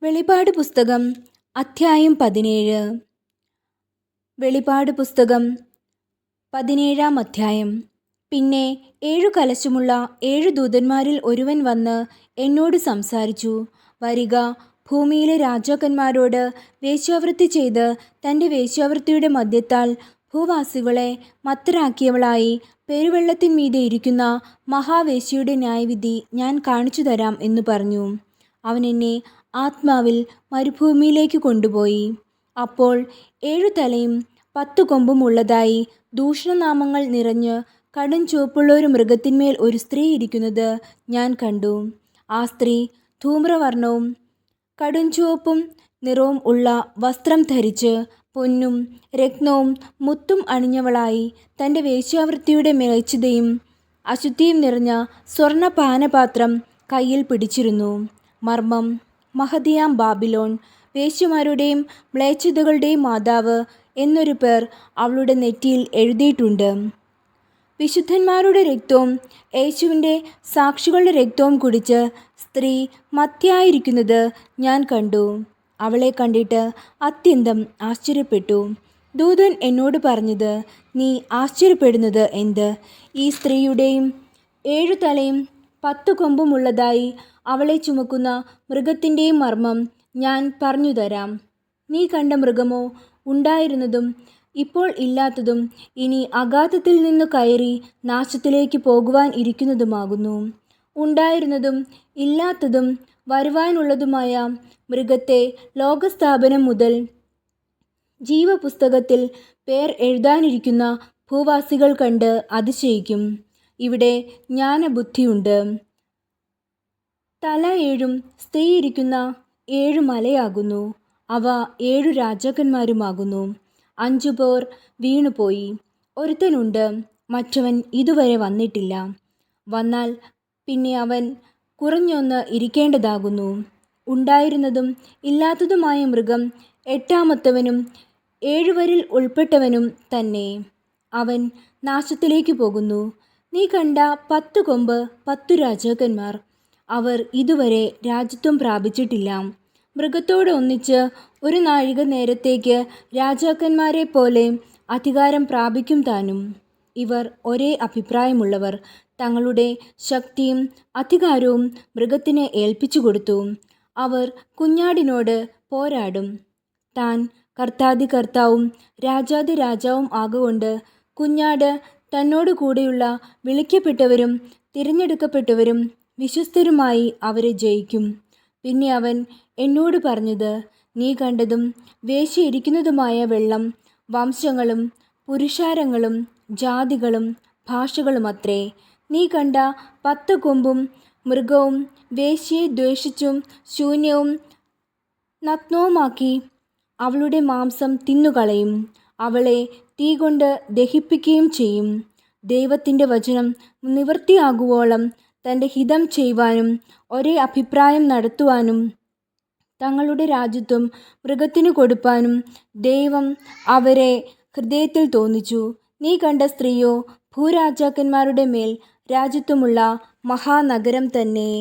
വെളിപാട് പുസ്തകം അധ്യായം 17. വെളിപാട് പുസ്തകം 17-ാം അധ്യായം. പിന്നെ 7 കലശമുള്ള 7 ദൂതന്മാരിൽ ഒരുവൻ വന്ന് എന്നോട് സംസാരിച്ചു. വരിക, ഭൂമിയിലെ രാജാക്കന്മാരോട് വേശ്യാവൃത്തി ചെയ്ത് തൻ്റെ വേശ്യാവൃത്തിയുടെ മദ്യത്താൽ ഭൂവാസികളെ മത്തരാക്കിയവളായി പെരുവെള്ളത്തിന്മീതെ ഇരിക്കുന്ന മഹാവേശ്യയുടെ ന്യായവിധി ഞാൻ കാണിച്ചു തരാം എന്നു പറഞ്ഞു. അവൻ എന്നെ ആത്മാവിൽ മരുഭൂമിയിലേക്ക് കൊണ്ടുപോയി. അപ്പോൾ 7 തലയും 10 കൊമ്പും ഉള്ളതായി ദൂഷണനാമങ്ങൾ നിറഞ്ഞ് കടും ചുവപ്പുള്ള ഒരു മൃഗത്തിന്മേൽ ഒരു സ്ത്രീ ഇരിക്കുന്നത് ഞാൻ കണ്ടു. ആ സ്ത്രീ ധൂമ്രവർണ്ണവും കടും ചുവപ്പും നിറവും ഉള്ള വസ്ത്രം ധരിച്ച് പൊന്നും രത്നവും മുത്തും അണിഞ്ഞവളായി തൻ്റെ വേശ്യാവൃത്തിയുടെ മ്ലേച്ഛതയും അശുദ്ധിയും നിറഞ്ഞ സ്വർണ്ണ പാനപാത്രം കയ്യിൽ പിടിച്ചിരുന്നു. മർമ്മം, മഹതിയാം ബാബിലോൺ, വേശ്യമാരുടെയും മ്ലേച്ഛതകളുടെയും മാതാവ് എന്നൊരു പേർ അവളുടെ നെറ്റിയിൽ എഴുതിയിട്ടുണ്ട്. വിശുദ്ധന്മാരുടെ രക്തവും യേശുവിൻ്റെ സാക്ഷികളുടെ രക്തവും കുടിച്ച് സ്ത്രീ മത്തിയായിരിക്കുന്നത് ഞാൻ കണ്ടു. അവളെ കണ്ടിട്ട് അത്യന്തം ആശ്ചര്യപ്പെട്ടു. ദൂതൻ എന്നോട് പറഞ്ഞത്, നീ ആശ്ചര്യപ്പെടുന്നത് എന്ത്? ഈ സ്ത്രീയുടെയും 7 തലയും 10 കൊമ്പും ഉള്ളതായി അവളെ ചുമക്കുന്ന മൃഗത്തിൻ്റെയും മർമ്മം ഞാൻ പറഞ്ഞു തരാം. നീ കണ്ട മൃഗമോ ഉണ്ടായിരുന്നതും ഇപ്പോൾ ഇല്ലാത്തതും ഇനി അഗാധത്തിൽ നിന്നു കയറി നാശത്തിലേക്ക് പോകുവാൻ ഇരിക്കുന്നതുമാകുന്നു. ഉണ്ടായിരുന്നതും ഇല്ലാത്തതും വരുവാനുള്ളതുമായ മൃഗത്തെ ലോകസ്ഥാപനം മുതൽ ജീവപുസ്തകത്തിൽ പേർ എഴുതാനിരിക്കുന്ന ഭൂവാസികൾ കണ്ട് അതിശയിക്കും. ഇവിടെ ജ്ഞാനബുദ്ധിയുണ്ട്. തല 7 സ്ത്രീ ഇരിക്കുന്ന 7 മലയാകുന്നു. അവ 7 രാജാക്കന്മാരുമാകുന്നു. 5 പേർ വീണുപോയി. ഒരുത്തനുണ്ട്, മറ്റവൻ ഇതുവരെ വന്നിട്ടില്ല. വന്നാൽ പിന്നെ അവൻ കുറഞ്ഞൊന്ന് ഇരിക്കേണ്ടതാകുന്നു. ഉണ്ടായിരുന്നതും ഇല്ലാത്തതുമായ മൃഗം 8-മത്തവനും 7 വരിൽ ഉൾപ്പെട്ടവനും തന്നെ. അവൻ നാശത്തിലേക്ക് പോകുന്നു. നീ കണ്ട 10 കൊമ്പ് 10 രാജാക്കന്മാർ. അവർ ഇതുവരെ രാജ്യത്വം പ്രാപിച്ചിട്ടില്ല. മൃഗത്തോട് ഒന്നിച്ച് 1 നാഴിക നേരത്തേക്ക് രാജാക്കന്മാരെ പോലെ അധികാരം പ്രാപിക്കും താനും. ഇവർ ഒരേ അഭിപ്രായമുള്ളവർ. തങ്ങളുടെ ശക്തിയും അധികാരവും മൃഗത്തിന് ഏൽപ്പിച്ചു കൊടുത്തു. അവർ കുഞ്ഞാടിനോട് പോരാടും. താൻ കർത്താതി കർത്താവും രാജാതി രാജാവും ആകൊണ്ട് കുഞ്ഞാട് തന്നോട് കൂടെയുള്ള വിളിക്കപ്പെട്ടവരും തിരഞ്ഞെടുക്കപ്പെട്ടവരും വിശ്വസ്തരുമായി അവരെ ജയിക്കും. പിന്നെ അവൻ എന്നോട് പറഞ്ഞത്, നീ കണ്ടതും വേശ്യ ഇരിക്കുന്നതുമായ വെള്ളം വംശങ്ങളും പുരുഷാരങ്ങളും ജാതികളും ഭാഷകളുമത്രേ. നീ കണ്ട 10 കൊമ്പും മൃഗവും വേശ്യയെ ദ്വേഷിച്ചും ശൂന്യവും നഗ്നവുമാക്കി അവളുടെ മാംസം തിന്നുകളയും. അവളെ തീ കൊണ്ട് ദഹിപ്പിക്കുകയും ചെയ്യും. ദൈവത്തിൻ്റെ വചനം നിവൃത്തിയാകുവോളം തൻ്റെ ഹിതം ചെയ്യുവാനും ഒരേ അഭിപ്രായം നടത്തുവാനും തങ്ങളുടെ രാജ്യത്വം മൃഗത്തിനു കൊടുപ്പാനും ദൈവം അവരെ ഹൃദയത്തിൽ തോന്നിച്ചു. നീ കണ്ട സ്ത്രീയോ ഭൂരാജാക്കന്മാരുടെ മേൽ രാജ്യത്വമുള്ള മഹാനഗരം തന്നെ.